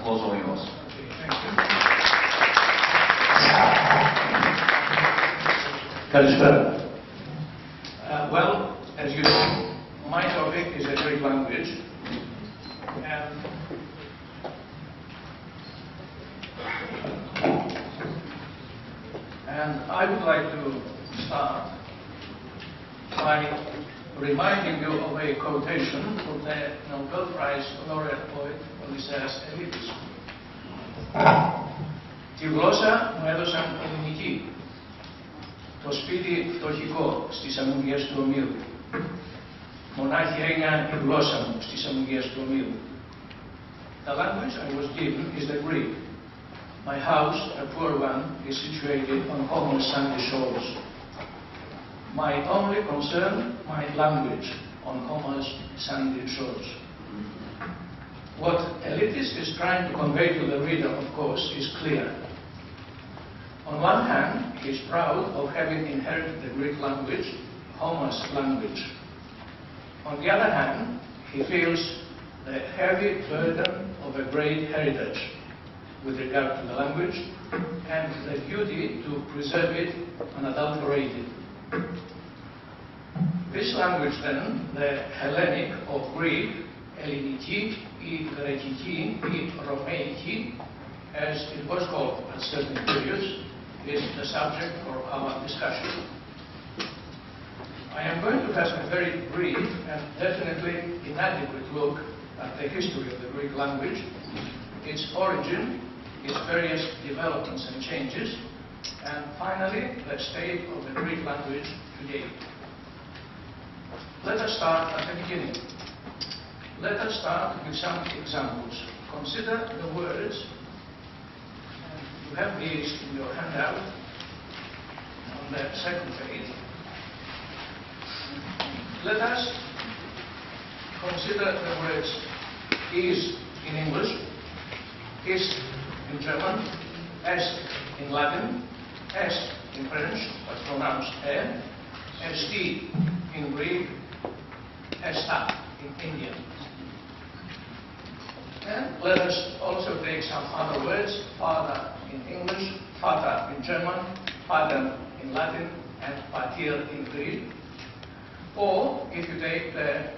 放送を読みます。Kalishpera. Well, as you know, my topic is a Greek language, and I would like to start by reminding you of a quotation from the Nobel Prize laureate poet Athanasios Spilias. Τη γλώσσα μου έδωσαν ελληνική, το σπίτι φτωχικό στις αμμουδιές του ομίλου. Μονάχη έννοια η γλώσσα μου στις αμμουδιές του ομίλου. The language I was given is the Greek. My house, a poor one, is situated on homeless sandy shores. My only concern, my language, on homeless sandy shores. What Elitist is trying to convey to the reader, of course, is clear. On one hand, he is proud of having inherited the Greek language, homeless language. On the other hand, he feels the heavy burden of a great heritage with regard to the language and the duty to preserve it unadulterated. This language then, the Hellenic or Greek, Ελληνική ή Γρεκική ή Ρωμαϊκή, as it was called at certain periods, is the subject for our discussion. I am going to have a very brief and definitely inadequate look at the history of the Greek language, its origin, its various developments and changes, and finally, the state of the Greek language today. Let us start at the beginning. Let us start with some examples. Consider the words. You have these in your handout on the second page. Let us consider the words is in English, is in German, est in Latin, est in French, but pronounced est in Greek, esta in Indian. And let us also take some other words, father in English, fata in German, pater in Latin, and pater in Greek. Or, if you take the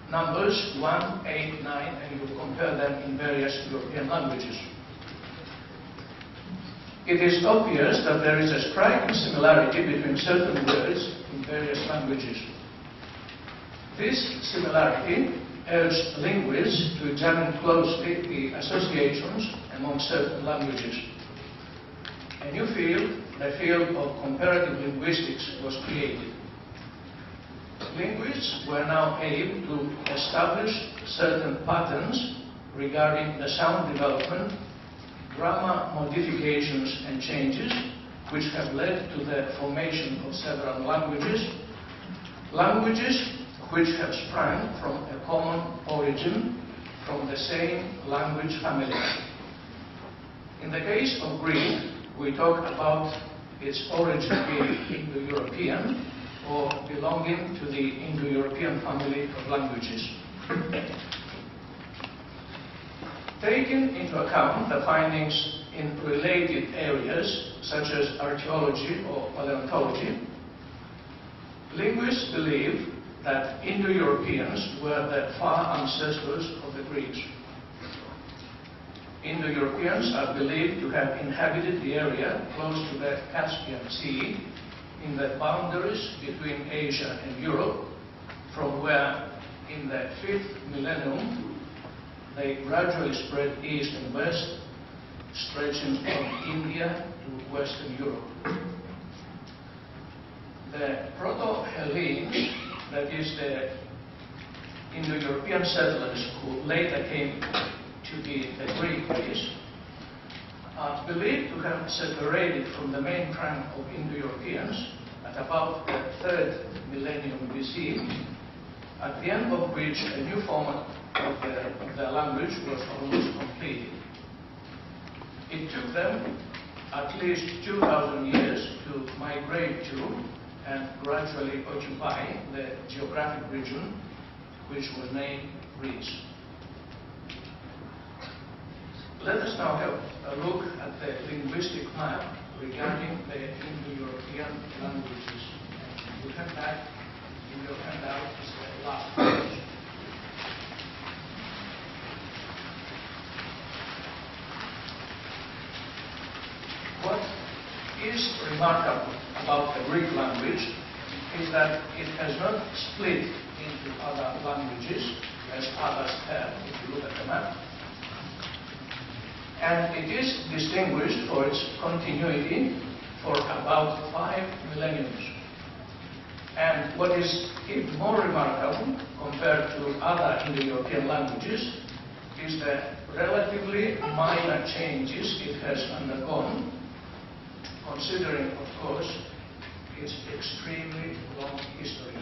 numbers 1, 8, 9, and you compare them in various European languages. It is obvious that there is a striking similarity between certain words in various languages. This similarity urged linguists to examine closely the associations among certain languages. A new field, the field of comparative linguistics, was created. Linguists were now able to establish certain patterns regarding the sound development, grammar modifications and changes, which have led to the formation of several languages, languages which have sprung from a common origin, from the same language family. In the case of Greek, we talk about its origin being Indo-European or belonging to the Indo-European family of languages. Taking into account the findings in related areas such as archaeology or paleontology, linguists believe that Indo-Europeans were the far ancestors of the Greeks. Indo-Europeans are believed to have inhabited the area close to the Caspian Sea, in the boundaries between Asia and Europe, from where, in the 5th millennium, they gradually spread east and west, stretching from India to Western Europe. The Proto-Hellenes, that is the Indo-European settlers who later came to be the Greek race, are believed to have separated from the main trunk of Indo-Europeans at about the 3rd millennium BC, at the end of which a new format of the language was almost completed. It took them at least 2,000 years to migrate to and gradually occupy the geographic region which was named Greece. Let us now have a look at the linguistic map regarding the Indo-European languages. You have that in your handout as the last page. What is remarkable about the Greek language is that it has not split into other languages, as others have, if you look at the map. And it is distinguished for its continuity for about 5 millennia. And what is even more remarkable compared to other Indo-European languages is the relatively minor changes it has undergone, considering, of course, its extremely long history.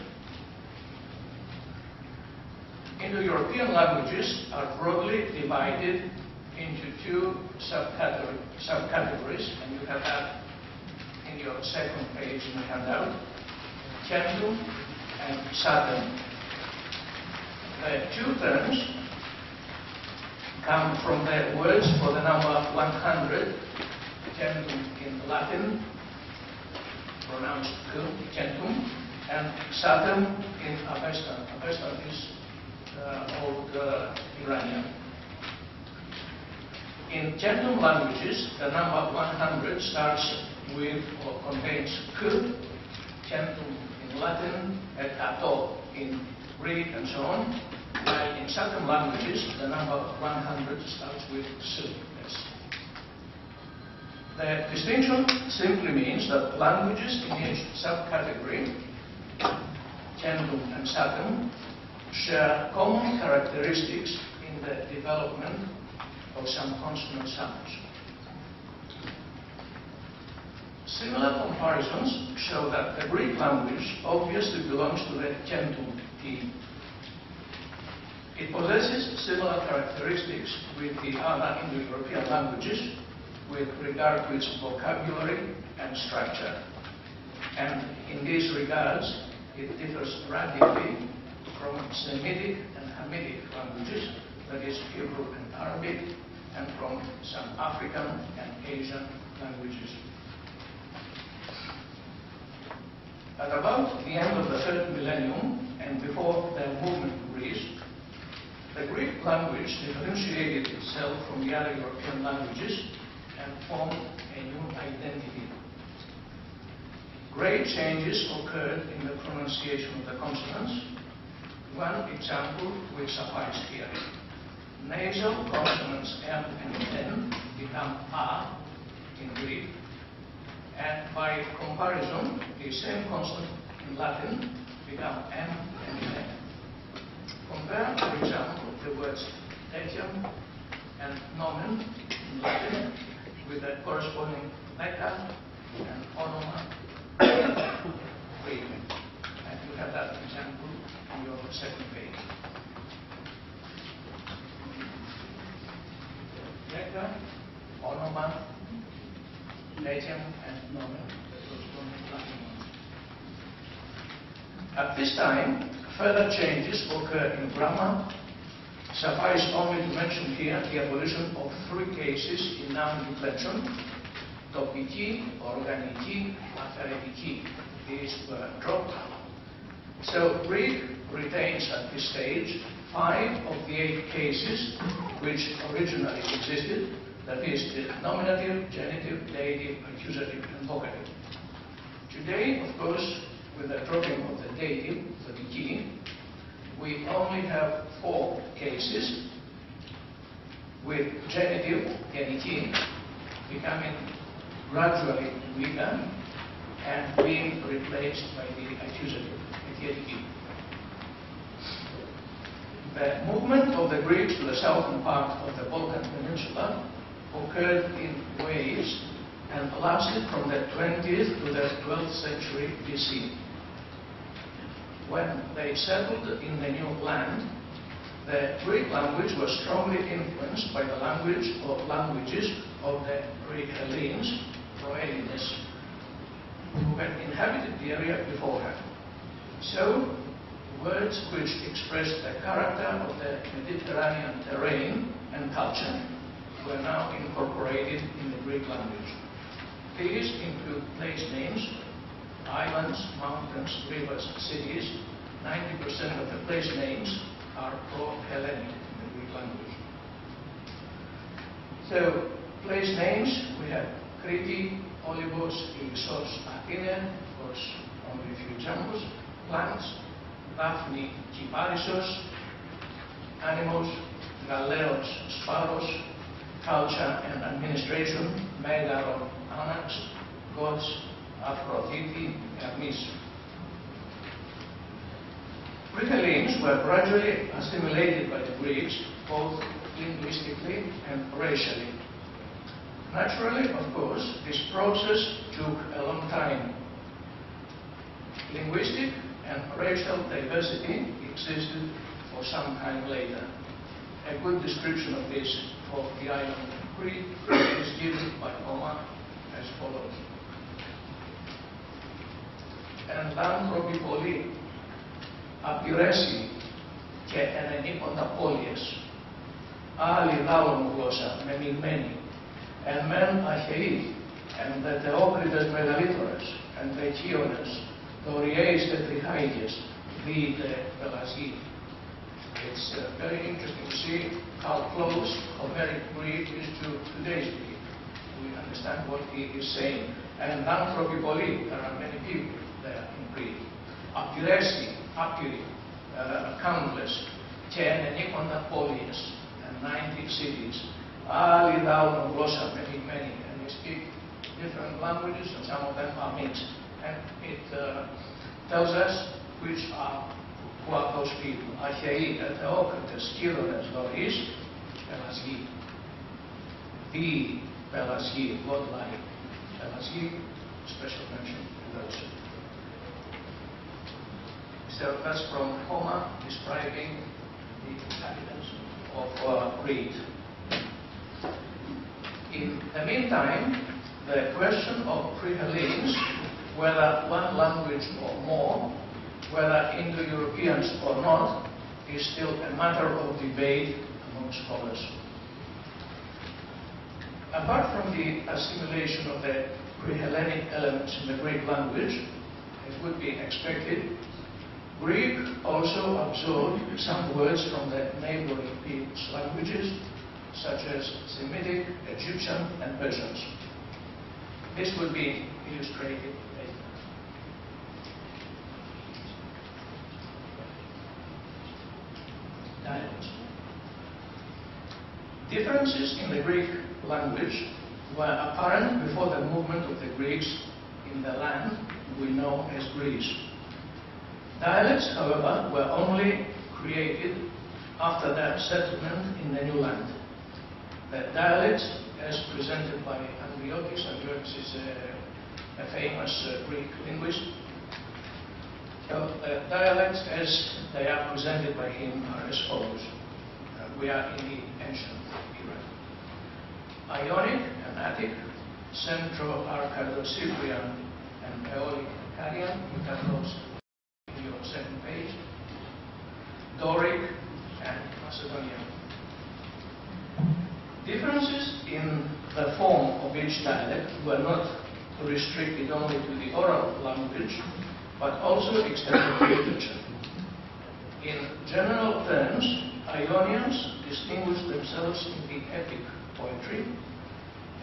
Indo-European languages are broadly divided into 2 subcategories, and you have that in your second page in the handout: Centum and Satem. The 2 terms come from the words for the number 100, centum in Latin, pronounced centum, and Satem in Avestan. Avestan is Old Iranian. In centum languages, the number 100 starts with or contains k, centum in Latin, et ato in Greek, and so on, while in Satem languages, the number 100 starts with s. The distinction simply means that languages in each subcategory, centum and Satem, share common characteristics in the development of some consonant sounds. Similar comparisons show that the Greek language obviously belongs to the centum T. It possesses similar characteristics with the other Indo-European languages with regard to its vocabulary and structure. And in these regards, it differs radically from Semitic and Hamitic languages, that is, Hebrew and Arabic, and from some African and Asian languages. At about the end of the 3rd millennium, and before their movement to Greece, the Greek language differentiated itself from the other European languages and formed a new identity. Great changes occurred in the pronunciation of the consonants. One example will suffice here. Nasal consonants M and N become A in Greek, and by comparison, the same consonant in Latin become M and N. Compare, for example, the words etiam and nomen in Latin with the corresponding leca and onoma in Greek. And you have that example on your second page. Leca, onoma, etiam, and nomen, the corresponding Latin ones. At this time, further changes occur in grammar. Suffice only to mention here the abolition of 3 cases in noun declension: topiki, organiki, aferetiki. These were dropped. So Greek retains at this stage 5 of the 8 cases which originally existed, that is, the nominative, genitive, dative, accusative, and vocative. Today, of course, with the dropping of the dative, the tiki, we only have 4 cases, with genitive, geniti, becoming gradually weaker and being replaced by the accusative, etietiki. The movement of the Greeks to the southern part of the Balkan Peninsula occurred in waves and lasted from the 20th to the 12th century BC. When they settled in the new land, the Greek language was strongly influenced by the languages of the Greek Hellenes, Troelinus, who had inhabited the area beforehand. So, words which expressed the character of the Mediterranean terrain and culture were now incorporated in the Greek language. These include place names, islands, mountains, rivers, cities. 90% of the place names are pro-Hellenic in the Greek language. So, place names, we have Crete, Olivos, Ilissos, Athene, of course, only a few examples. Plants, Daphne, Kyriakos, animals, Galeos, Sparros, culture and administration, Megaron, Anax, gods, Aphrodite, Hermes. Pre-Hellenes were gradually assimilated by the Greeks, both linguistically and racially. Naturally, of course, this process took a long time. Linguistic and racial diversity existed for some time later. A good description of this for the island of Crete is given by Homer as follows. Εν άνθρωποι πολλοί, απειρέσει και ενενίκοντα πόλιες, άλλοι δάων γλώσσα μεμειγμένη, εν μεν αχαιοί, εν δε θεόκριτες μεγαλύτερες, εν δε χίονες, δωριέεις τετριχάικες, διείτε πελασγοί. It's very interesting to see how close Homeric Greek is to today's Greek. We understand what he is saying. And anthropi πολλοί, there are many people there in Greek. Απειρέσει, άπειροι, countless, και ενενίκοντα πόλιες, and 90 cities. Άλλοι δάουν γλώσσα μany, and they speak different languages, and some of them are mixed. And it tells us who are those people. Αρχαίοι, θεόκριτες, κύδωνες, δωρείς, πελασγοί. The πελασγοί, godlike πελασγοί, special mention to those. So that's from Homer describing the inhabitants of Crete. In the meantime, the question of pre-Hellenes, whether one language or more, whether Indo-Europeans or not, is still a matter of debate among scholars. Apart from the assimilation of the pre-Hellenic elements in the Greek language, as would be expected, Greek also absorbed some words from the neighboring peoples' languages, such as Semitic, Egyptian, and Persians. This will be illustrated later. Dialects. Differences in the Greek language were apparent before the movement of the Greeks in the land we know as Greece. Dialects, however, were only created after their settlement in the new land. The dialects, as presented by Andriotis is a famous Greek linguist. So the dialects, as they are presented by him, are as follows. We are in the ancient era. Ionic and Attic, Centro-Arcado-Cyprian and Aeolic Akkadian, you have those in your second page. Doric and Macedonian. Differences in the form of each dialect were not restricted only to the oral language, but also extended to literature. In general terms, Ionians distinguished themselves in the epic poetry,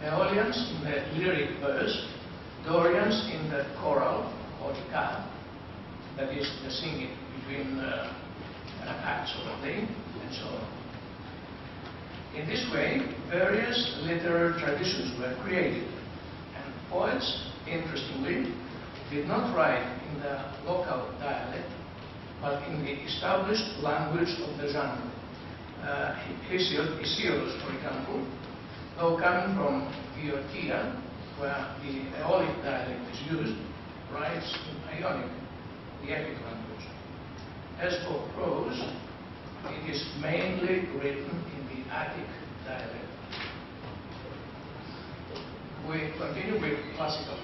Aeolians in the lyric verse, Dorians in the choral, chorica, that is the singing between acts of a play, and so on. In this way, various literary traditions were created, and poets, interestingly, did not write in the local dialect, but in the established language of the genre. Hesiodus, for example, though coming from Boeotia, where the Aeolic dialect is used, writes in Ionic, the epic language. As for prose, it is mainly written in the Attic dialect. We continue with classical